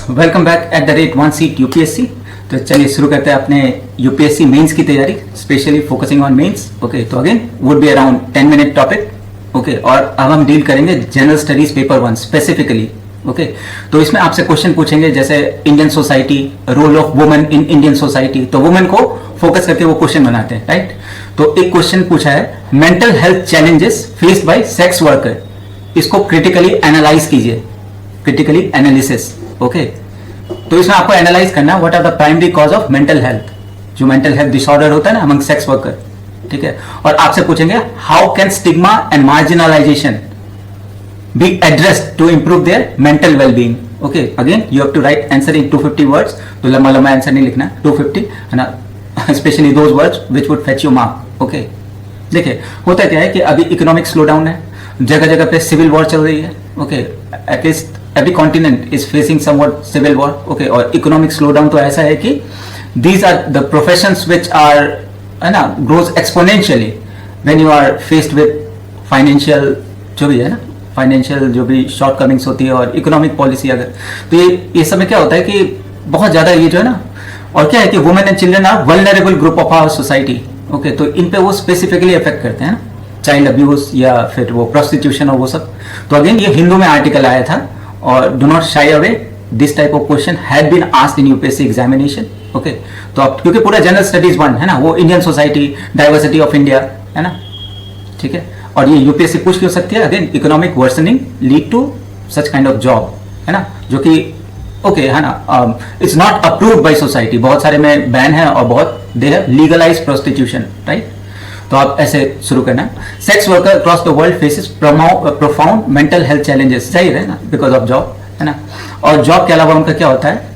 Welcome back at the rate one seat UPSC. तो चलिए शुरू करते हैं अपने यूपीएससी मेंस की तैयारी, specially focusing on mains. Okay, तो again would be around 10 minute topic. Okay, और अब हम डील करेंगे general studies paper 1 specifically. Okay, तो इसमें आपसे क्वेश्चन पूछेंगे जैसे Indian society, role of women in Indian society. तो वुमेन को फोकस करके वो क्वेश्चन बनाते हैं, राइट। तो एक क्वेश्चन पूछा है, mental health challenges faced by sex worker. इसको क्रिटिकली एनालाइज कीजिए, क्रिटिकली एनालिसिस। ओके, तो इसमें आपको एनालाइज करना what are the primary cause of mental health, जो मेंटल हेल्थ डिसऑर्डर होता है ना अमंग सेक्स वर्कर। ठीक है, और आपसे पूछेंगे how can stigma and marginalisation be addressed to improve their mental wellbeing. Okay, again you have to write answer in 250 words. तो लंबा लंबा आंसर नहीं लिखना, 250 है ना, specially those words which would fetch you mark. Okay, देखिए होता क्या है कि अभी इकोनॉमिक स्लो डाउन है, जगह जगह पे सिविल वॉर चल रही है। Okay, at least every continent is facing somewhat civil war. Okay, और economic slowdown तो ऐसा है कि these are the professions which are है ना grows exponentially when you are faced with financial जो भी है ना financial जो भी shortcomings होती है और economic policy अगर, तो ये सब में क्या होता है कि बहुत ज़्यादा ये जो है ना, और क्या है कि women and children are vulnerable group of our society. Okay, तो इन पे वो specifically affect करते हैं ना, चाइल्ड अब्यूज या फिर वो प्रोस्टिट्यूशन और वो सब। तो अगेन ये हिंदू में आर्टिकल आया था, और do not shy away, this type of question had been asked in UPSC examination. Okay, तो अब क्योंकि पूरा जनरल स्टडीज 1 है ना, वो Indian society, diversity of India है ना, ठीक है, और ये यूपीएससी पूछ क्यों सकती है, again economic worsening lead to such kind of job है ना, जो कि ओके है ना, it's not approved by society, बहुत सारे में बैन है और बहुत they have legalised prostitution, right. तो आप ऐसे शुरू करना है, sex worker across the world faces profound mental health challenges, सही है ना, बिकॉज ऑफ जॉब है ना। और जॉब के अलावा उनका क्या होता है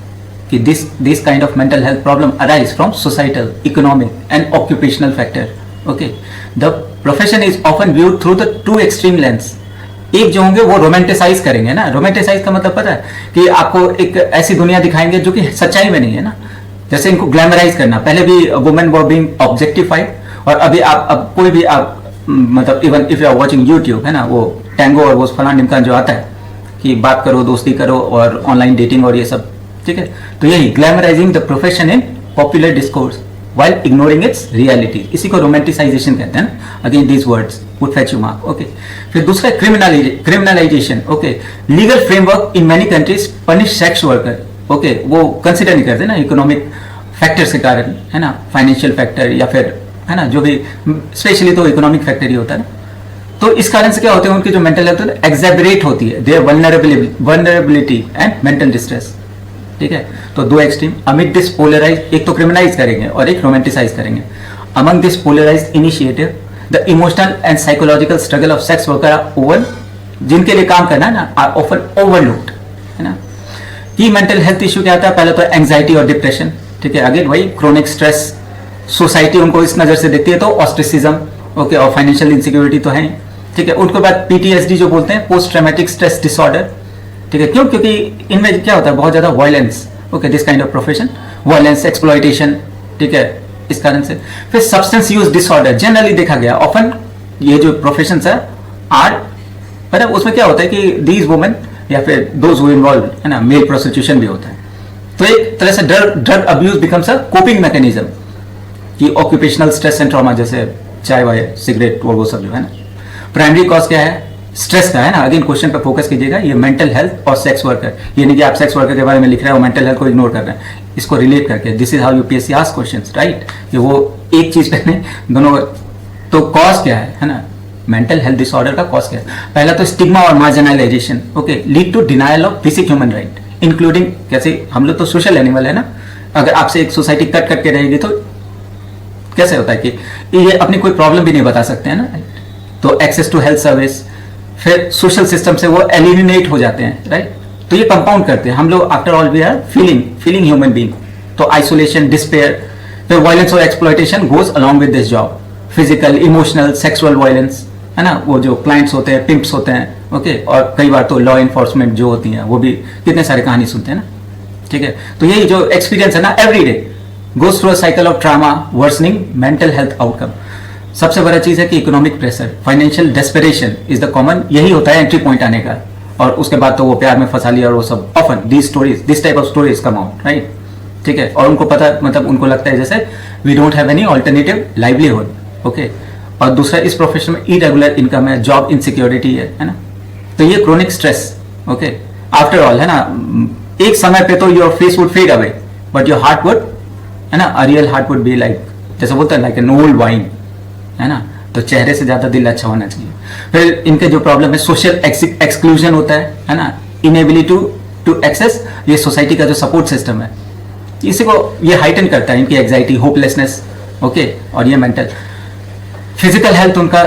कि this kind of mental health problem arise from societal, economic and occupational factor. Okay, the profession is often viewed through the two extreme lens. एक जो होंगे वो रोमांटिसाइज करेंगे ना, रोमांटिसाइज का मतलब पता है कि आपको एक ऐसी दुनिया दिखाएंगे जो कि सच्चाई में नहीं है ना, जैसे इनको ग्लैमराइज करना। पहले भी वुमेन वर बीइंग ऑब्जेक्टिफाइड, और अभी आप अब कोई भी आप मतलब even if you are watching YouTube है ना, वो टैंगो और वो फलान ढिमकान जो आता है कि बात करो, दोस्ती करो और ऑनलाइन डेटिंग और ये सब, ठीक है। तो यही glamorising the profession in popular discourse while ignoring its reality, इसी को रोमांटिसाइजेशन कहते हैं ना। Again these words would fetch you mark. Okay, फिर दूसरा criminalisation. Okay, legal framework in many countries punish sex worker. Okay, वो कंसिडर नहीं करते ना इकोनॉमिक फैक्टर्स के कारण, है ना, फाइनेंशियल फैक्टर या फिर है ना, जो भी स्पेशली तो इकोनॉमिक फैक्टर ही होता है ना। तो इस कारण से क्या होते हैं, उनकी जो मेंटल हेल्थ है एग्जैबरेट होती है, their vulnerability and mental distress. ठीक है, तो दो एक्सट्रीम अमिड दिस पोलराइज, एक तो क्रिमिनलाइज करेंगे और एक रोमांटिसाइज करेंगे। Among this polarised initiative the emotional and psychological struggle of sex worker are over, जिनके लिए काम करना है ना, आर ऑफन ओवरलुक्ड है ना। की मेंटल हेल्थ इश्यू क्या आता है, पहले तो एंग्जाइटी और डिप्रेशन। ठीक है, अगेन वही क्रोनिक स्ट्रेस, सोसाइटी उनको इस नजर से देखती है, तो ऑस्ट्रिसिज्म, ओके, और फाइनेंशियल इनसिक्योरिटी तो है। ठीक है, उनके बाद पीटीएसडी जो बोलते हैं, पोस्ट ट्रॉमेटिक स्ट्रेस डिसऑर्डर। ठीक है, क्यों, क्योंकि इनमें क्या होता है, बहुत ज्यादा violence. Okay, this kind of profession, violence, exploitation. ठीक है, इस कारण से। फिर सब्सटेंस यूज डिसऑर्डर, जनरली देखा गया ऑफन ये जो प्रोफेशन है आर, मतलब उसमें क्या होता है कि दीज वुमेन या फिर दोज हु इन्वॉल्व है ना, मेल प्रोस्टिट्यूशन भी होता है। तो एक तरह से drug abuse becomes a coping mechanism, कि ऑक्यूपेशनल स्ट्रेस एंड ट्रॉमा, जैसे चाय वाय, सिगरेट और वो सब जो है ना। प्राइमरी कॉज क्या है, स्ट्रेस का है ना। अगेन क्वेश्चन पे फोकस कीजिएगा, ये मेंटल हेल्थ और सेक्स वर्कर, ये नहीं कि आप सेक्स वर्कर के बारे में लिख रहे हैं और मेंटल हेल्थ को इग्नोर कर रहे हैं, इसको रिलेट करके। This is how UPSC ask questions, right. ये वो एक चीज पे नहीं, दोनों। तो कॉज क्या है ना, मेंटल हेल्थ डिसऑर्डर का कॉज क्या है, पहला तो स्टिग्मा और marginalisation. Okay, lead to denial of basic human right, including, कैसे हम लोग तो सोशल एनिमल है ना, अगर आपसे एक सोसाइटी कट करके रहेगी तो कैसे होता है कि ये अपनी कोई प्रॉब्लम भी नहीं बता सकते हैं ना। तो एक्सेस टू हेल्थ सर्विस, फिर सोशल सिस्टम से वो एलिमिनेट हो जाते हैं, राइट। तो ये कंपाउंड करते हैं हम लोग, after all we are feeling human being. तो आइसोलेशन, डिस्पेयर, फिर वायलेंस और exploitation goes along with this job. Physical, emotional, sexual violence है ना, वो जो क्लाइंट्स होते हैं, पिम्प्स होते हैं। ओके, और कई बार तो लॉ इन्फोर्समेंट जो होती हैं वो भी कितने सारे कहानी सुनते हैं ना। ठीक है, तो यही जो एक्सपीरियंस है ना, every day goes through a cycle of trauma worsening mental health outcome। सबसे बड़ा चीज है कि economic pressure, financial desperation is the common, यही होता है एंट्री पॉइंट आने का। और उसके बाद तो वो प्यार में फंसा लिया और वो सब often this type of stories come out, right? ठीक है, और उनको पता, मतलब उनको लगता है जैसे we don't have any alternative livelihood, okay. और दूसरा, इस प्रोफेशन में इरेगुलर इनकम है, जॉब इनसिक्योरिटी है ना, तो ये chronic stress, okay. After all है ना, एक समय पे तो your face would fade away but your heart would, है ना, a real heart would be like, जैसे बोलते हैं लाइक एन ओल्ड वाइन, है ना, तो चेहरे से ज्यादा दिल अच्छा होना चाहिए। फिर इनके जो प्रॉब्लम है, सोशल एक्सक्लूजन होता है ना, इनएबिलिटी टू एक्सेस ये सोसाइटी का जो सपोर्ट सिस्टम है, इसी को ये हाइटन करता है, इनकी एग्जाइटी, होपलेसनेस, ओके। और ये मेंटल, फिजिकल हेल्थ उनका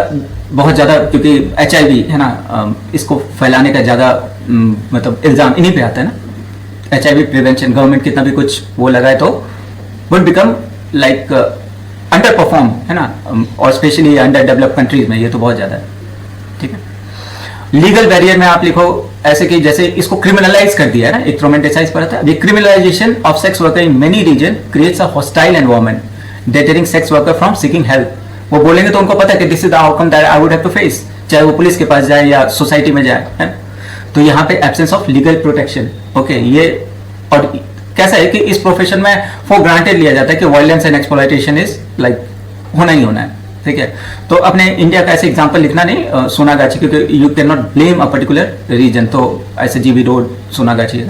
बहुत ज़्यादा, क्योंकि HIV है ना, इसको फैलाने का ज़्यादा मतलब इल्ज़ाम इन्हीं पे आता है ना। HIV प्रिवेंशन गवर्नमेंट कितना भी कुछ वो लगाए तो would become like under perform, है ना, और स्पेशली अंडर डेवलप्ड कंट्रीज में ये तो बहुत ज़्यादा है, ठीक है। लीगल बैरियर में आप लिखो ऐसे कि जैसे इसको क्रिमिनलाइज कर दिया है ना, एक रोमांटिसाइज पर था। The criminalisation of sex worker in many region creates a hostile environment deterring sex worker from seeking help. वो बोलेंगे तो उनको पता है कि this is the outcome that I would have to face, चाहे वो पुलिस के पास जाए या सोसाइटी में जाए, है। तो यहाँ पे absence of legal protection, okay. ये और कैसा है कि इस प्रोफेशन में फॉर ग्रांटेड लिया जाता है कि violence and exploitation is like होना ही होना है, ठीक है। तो अपने इंडिया का ऐसे एग्जांपल लिखना नहीं, सोनागाछी, क्योंकि you can not blame a particular reason, तो ऐसे GB रोड, सोनागाछी।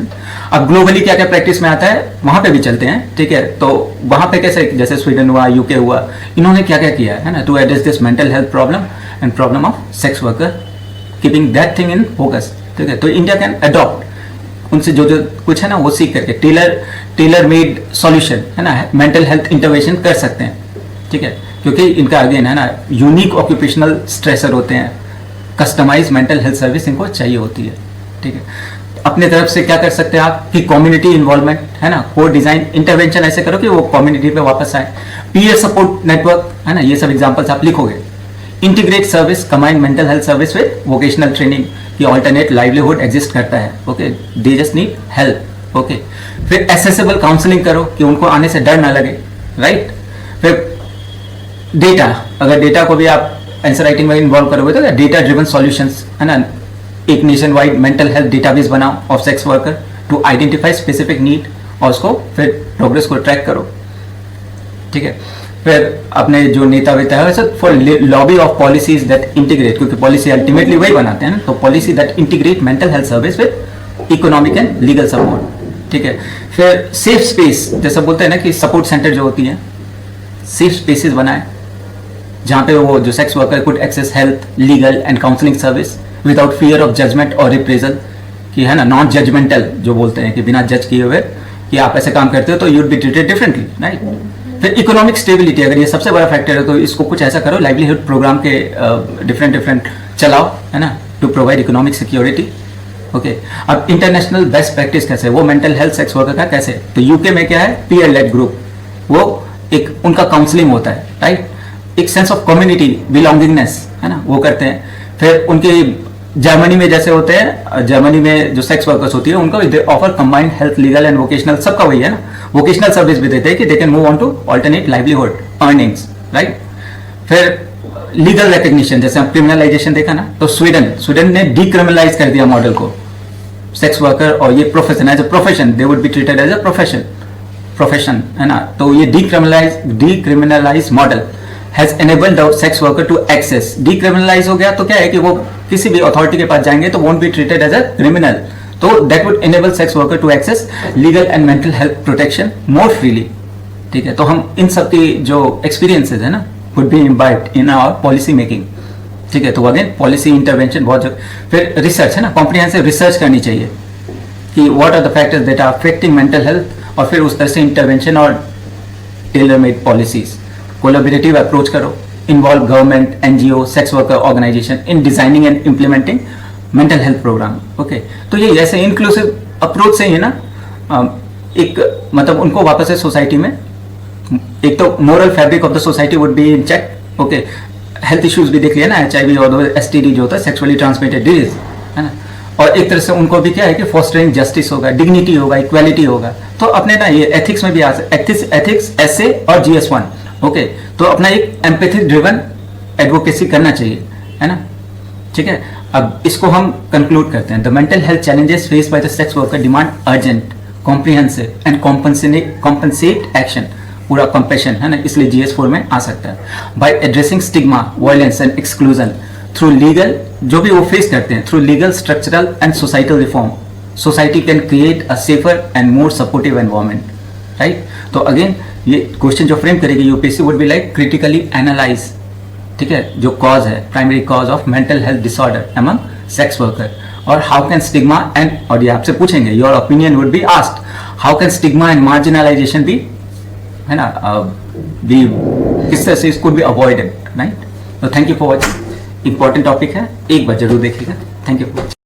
अब ग्लोबली क्या क्या प्रैक्टिस में आता है वहां पे भी चलते हैं, ठीक है। तो वहां पे कैसे, जैसे स्वीडन हुआ, UK हुआ, इन्होंने क्या क्या किया है ना, to address this mental health problem and problem of sex worker, keeping that thing in focus, ठीक है। तो इंडिया कैन अडॉप्ट उनसे जो जो कुछ है ना वो सीख करके टेलर मेड सॉल्यूशन, है ना, मेंटल हेल्थ इंटरवेंशन कर सकते हैं, ठीक है। क्योंकि इनका अगेन है ना, यूनिक ऑक्यूपेशनल स्ट्रेसर होते हैं, कस्टमाइज मेंटल हेल्थ सर्विस इनको चाहिए होती है, ठीक है। अपने तरफ से क्या कर सकते हैं आप कि कम्युनिटी इन्वॉल्वमेंट, है ना, को डिजाइन इंटरवेंशन ऐसे करो कि वो कम्युनिटी पे वापस आए, पीयर सपोर्ट नेटवर्क, है ना, ये सब एग्जांपल्स आप लिखोगे। Integrate service, combine mental health service with vocational training, की ऑल्टरनेट लाइवलीहुड एग्जिस्ट करता है, okay, they just need help, okay. फिर एसेसिबल काउंसलिंग करो कि उनको आने से डर ना लगे, राइट। फिर डेटा, अगर डेटा को भी आप आंसर राइटिंग में इन्वॉल्व करोगे तो डेटा ड्रिवन सॉल्यूशंस, है ना, एक nation wide mental health database बनाओ of sex worker to identify specific need, और उसको फिर प्रोग्रेस को ट्रैक करो, ठीक है। फिर अपने जो नेता वेता है sir, for lobby of policies that integrate, क्योंकि पॉलिसी अल्टीमेटली वही बनाते हैं ना, तो policy that integrate mental health service with economic and legal support, ठीक है। फिर सेफ स्पेस, जैसे बोलते हैं ना कि सपोर्ट सेंटर जो होती है, सेफ स्पेसेस बनाए जहाँ पे वो जो sex worker could access health, legal and counselling service without fear of judgement और रिप्रेजल, कि है ना, नॉन जजमेंटल जो बोलते हैं कि बिना जज किए हुए कि आप ऐसे काम करते हो तो you'd be treated differently, right. फिर इकोनॉमिक स्टेबिलिटी, अगर ये सबसे बड़ा फैक्टर है तो इसको कुछ ऐसा करो, लाइवलीहुड प्रोग्राम के डिफरेंट चलाओ, है ना, to provide economic security, okay. अब इंटरनेशनल बेस्ट प्रैक्टिस कैसे, वो मेंटल हेल्थ सेक्स वर्कर का कैसे, तो यूके में क्या है, पीयर लेड ग्रुप, वो एक उनका काउंसलिंग होता है, राइट, एक सेंस ऑफ कम्युनिटी बिलोंगिंगनेस, है ना, वो करते हैं। फिर उनके जर्मनी में जैसे होते हैं, जर्मनी में जो सेक्स वर्कर्स होती है उनको offer combined health, legal and vocational, सबका वही है ना, वोकेशनल सर्विस भी देते हैं कि they can move on to alternate livelihood earnings, right. फिर लीगल रिकग्निशन, जैसे हम क्रिमिनलाइजेशन देखा ना, तो स्वीडन ने डीक्रिमिनलाइज कर दिया मॉडल को, सेक्स वर्कर, और ये profession as a profession, they would be treated as a profession, है ना। तो ये decriminalise model has enabled the sex worker to access, decriminalise हो गया तो क्या है कि वो किसी भी अथॉरिटी के पास जाएंगे तो won't be treated as a criminal, तो that would enable sex worker to access legal and mental health protection more freely, ठीक है। तो हम इन सब की जो एक्सपीरियंसेस है ना would be imbibed in our policy making, ठीक है। तो अगेन पॉलिसी इंटरवेंशन बहुत, फिर रिसर्च है ना, कॉम्प्रिहेंसिव रिसर्च करनी चाहिए कि what are the factors that are affecting mental health, और फिर उस तरह से इंटरवेंशन और tailor made policies, collaborative approach करो, involve government, NGO, sex worker organisation in designing and implementing mental health programme, okay. तो ये ऐसे इंक्लूसिव अप्रोच से ही ना एक मतलब उनको वापस से सोसाइटी में, एक तो moral fabric of the society would be in check, okay. Health issues भी देख लिया ना, HIV और STD जो होता है सेक्सुअली ट्रांसमिटेड डिजीज, है ना। और एक तरह से उनको भी क्या है कि फॉस्टरिंग जस्टिस होगा, डिग्निटी होगा, इक्वालिटी होगा। तो अपने ना ये एथिक्स में भी आ सकते, एथिक्स SA और GS1, ओके। तो अपना एक एम्पैथी ड्रिवन एडवोकेसी करना चाहिए, है ना, ठीक है। अब इसको हम कंक्लूड करते हैं। The mental health challenges face by the sex worker demand urgent, comprehensive and compensate action, पूरा कंपेशन है ना, इसलिए GS4 में आ सकता है। By addressing stigma, violence and exclusion through legal, जो भी वो फेस करते हैं, through legal, structural and societal reform, society can create a safer and more supportive environment, right. तो अगेन ये क्वेश्चन जो फ्रेम करेगी UPSC would be like critically analyse, ठीक है, जो कॉज है, primary cause of mental health disorder among sex worker, और how can stigma and, और ये आपसे पूछेंगे your opinion would be asked, how can stigma and marginalisation be, है ना, भी किस तरह से इसको भी अवॉइडेड, राइट। तो thank you for watching, important topic है, एक बार जरूर देखिएगा। Thank you for watching.